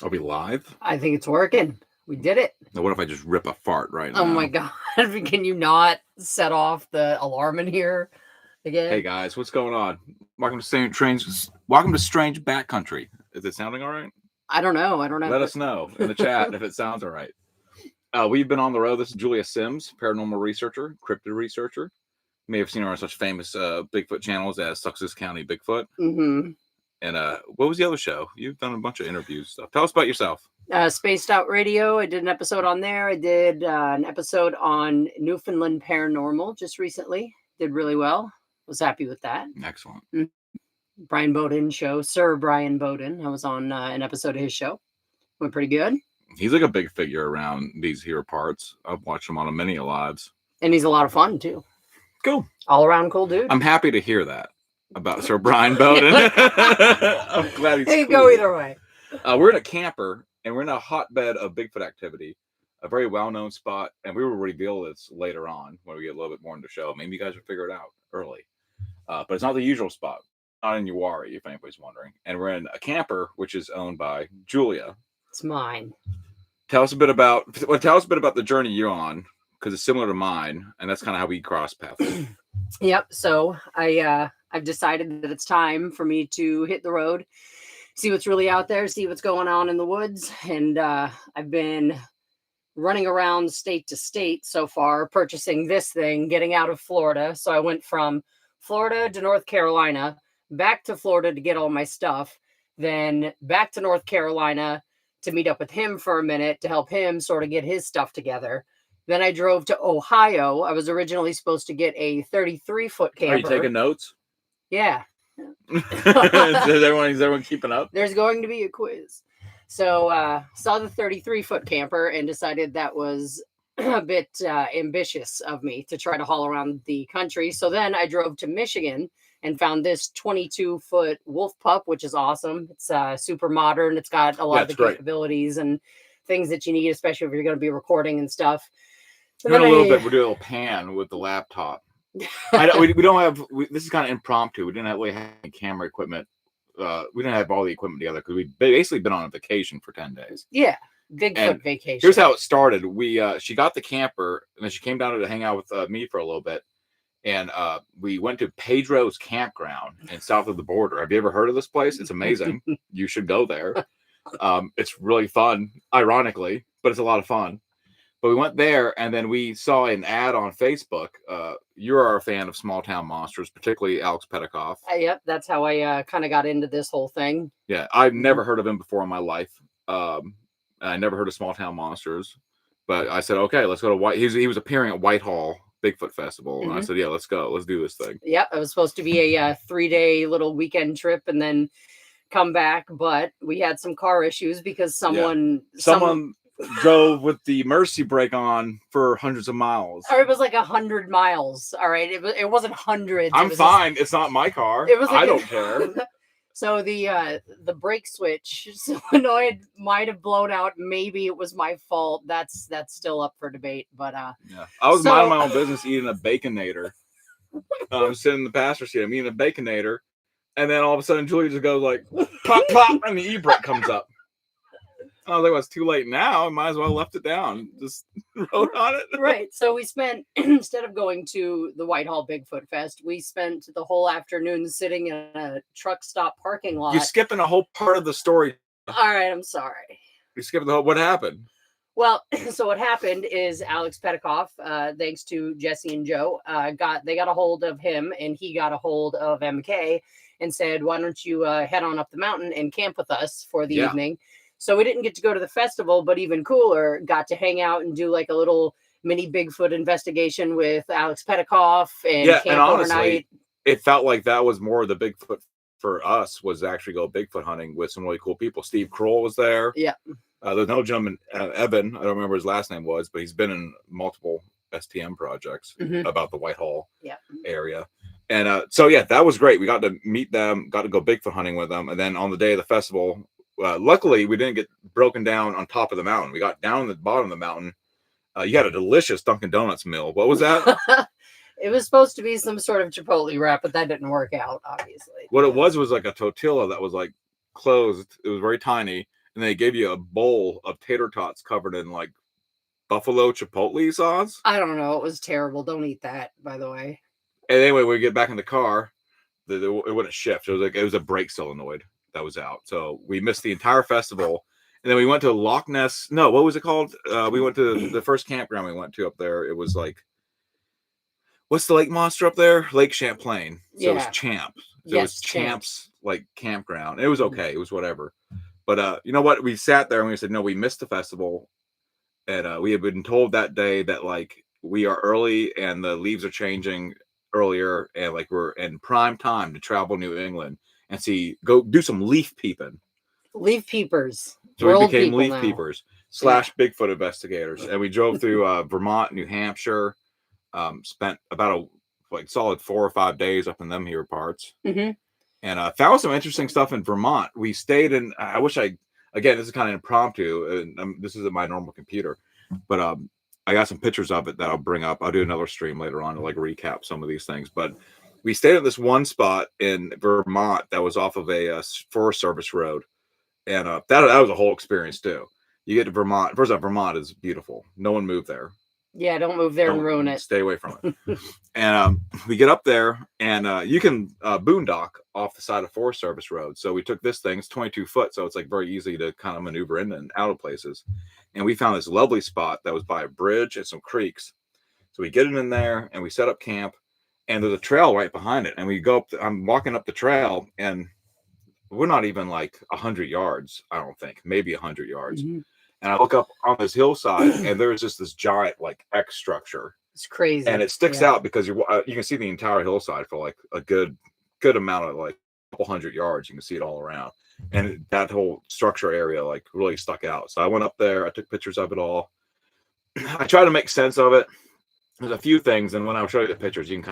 Are we live? I think it's working. We did it. Now, what if I just rip a fart right now? Oh my God. Can you not set off the alarm in here again? Hey guys, what's going on? Welcome to Strange Bat Country. Is it sounding all right? I don't know. Let us know in the chat if it sounds all right. We've been on the road. This is Julia Sims, paranormal researcher, cryptid researcher. You may have seen her on such famous Bigfoot channels as Sussex County Bigfoot. Mm-hmm. And what was the other show? You've done a bunch of interviews stuff. Tell us about yourself. Spaced Out Radio. I did an episode on there. I did an episode on Newfoundland Paranormal just recently. Did really well. Was happy with that. Excellent. Mm-hmm. Brian Bowden show, Sir Brian Bowden. I was on an episode of his show. Went pretty good. He's like a big figure around these here parts. I've watched him on many lives. And he's a lot of fun too. Cool. All around cool dude. I'm happy to hear that about Sir Brian Bowden. I'm glad he's It cool. go either way. We're in a camper and we're in a hotbed of Bigfoot activity, a very well-known spot, and we will reveal this later on when we get a little bit more into the show. Maybe you guys will figure it out early. But it's not the usual spot. Not in Uwari, if anybody's wondering. And we're in a camper, which is owned by Julia. It's mine. Tell us a bit about the journey you're on, because it's similar to mine, and that's kind of how we cross paths. Yep. So I've decided that it's time for me to hit the road, see what's really out there, see what's going on in the woods. And I've been running around state to state so far, purchasing this thing, getting out of Florida. So I went from Florida to North Carolina, back to Florida to get all my stuff, then back to North Carolina to meet up with him for a minute to help him sort of get his stuff together. Then I drove to Ohio. I was originally supposed to get a 33-foot camper. Are you taking notes? Yeah. Is everyone keeping up? There's going to be a quiz. So saw the 33-foot camper and decided that was a bit ambitious of me to try to haul around the country. So then I drove to Michigan and found this 22-foot wolf pup, which is awesome. It's super modern. It's got a lot of the capabilities and things that you need, especially if you're going to be recording and stuff. We're doing a little pan with the laptop. We don't have. This is kind of impromptu. We didn't really have any camera equipment. We didn't have all the equipment together because we've basically been on a vacation for 10 days. Yeah, Bigfoot vacation. Here's how it started. She got the camper, and then she came down to hang out with me for a little bit. And we went to Pedro's campground in south of the border. Have you ever heard of this place? It's amazing. You should go there. It's really fun, ironically, but it's a lot of fun. But we went there, and then we saw an ad on Facebook. You're a fan of small town monsters, particularly Alex Petikoff. Yep, that's how I kind of got into this whole thing. Yeah, I've never heard of him before in my life. I never heard of small town monsters. But I said, okay, let's go to He was appearing at Whitehall Bigfoot Festival, and I said, yeah, let's go. Let's do this thing. Yep, it was supposed to be a 3-day little weekend trip, and then come back. But we had some car issues because someone drove with the mercy brake on for hundreds of miles. Or it was like 100 miles. All right. It wasn't hundreds. I'm fine. It's not my car. It was like I don't care. So the brake switch solenoid might have blown out. Maybe it was my fault. That's still up for debate. But yeah. I was minding my own business eating a Baconator. I'm sitting in the passenger seat. I'm eating a Baconator. And then all of a sudden Julie just goes like plop, plop, and the e-brake comes up. I was like, well, it's too late now. I might as well have left it down. Just rode on it. Right. So we spent, instead of going to the Whitehall Bigfoot Fest, we spent the whole afternoon sitting in a truck stop parking lot. You're skipping a whole part of the story. All right. I'm sorry. You're skipping the whole, what happened? Well, so what happened is Alex Petikoff, thanks to Jesse and Joe, they got a hold of him, and he got a hold of MK and said, why don't you head on up the mountain and camp with us for the evening? So we didn't get to go to the festival, but even cooler, got to hang out and do like a little mini Bigfoot investigation with Alex Petikoff and camp and honestly, overnight. It felt like that was more of the Bigfoot for us, was actually go Bigfoot hunting with some really cool people. Steve Kroll was there. Yeah. There's no gentleman, Evan, I don't remember his last name was, but he's been in multiple STM projects about the Whitehall area. And so, yeah, that was great. We got to meet them, got to go Bigfoot hunting with them. And then on the day of the festival, luckily, we didn't get broken down on top of the mountain. We got down at the bottom of the mountain. You had a delicious Dunkin' Donuts meal. What was that? It was supposed to be some sort of Chipotle wrap, but that didn't work out, obviously. What it was like a tortilla that was like closed. It was very tiny. and they gave you a bowl of tater tots covered in like buffalo chipotle sauce. I don't know. It was terrible. Don't eat that, by the way. And anyway, we get back in the car, it wouldn't shift. It was a brake solenoid that was out. So we missed the entire festival. And then we went to Loch Ness. No, what was it called? We went to the first campground we went to up there. It was like, what's the lake monster up there? Lake Champlain. So it was Champ. So it was Champ's like campground. It was okay. It was whatever. But you know what? We sat there and we said, no, we missed the festival. And we had been told that day that like we are early and the leaves are changing earlier, and like we're in prime time to travel New England and go do some leaf peeping. Leaf peepers. So we became leaf peepers / Bigfoot investigators, and we drove through Vermont, New Hampshire. Spent about a solid 4 or 5 days up in them here parts, and found some interesting stuff in Vermont. We stayed in. Again, this is kind of impromptu, and this isn't my normal computer, but I got some pictures of it that I'll bring up. I'll do another stream later on to like recap some of these things. But we stayed at this one spot in Vermont that was off of a Forest Service road, and that was a whole experience too. You get to Vermont. First off, Vermont is beautiful. No one moved there. Yeah, don't move there and ruin it. Stay away from it. And we get up there, and you can boondock off the side of Forest Service road. So we took this thing. It's 22 foot, so it's like very easy to kind of maneuver in and out of places. And we found this lovely spot that was by a bridge and some creeks. So we get it in there, and we set up camp. And there's a trail right behind it. And we go up. I'm walking up the trail, and we're not even like 100 yards. I don't think, maybe 100 yards. And I look up on this hillside, and there's just this giant like X structure. It's crazy, and it sticks out because you can see the entire hillside for like a good amount of like a couple 100 yards. You can see it all around, and that whole structure area like really stuck out. So I went up there, I took pictures of it all. I tried to make sense of it. There's a few things, and when I'll show you the pictures, you can kind of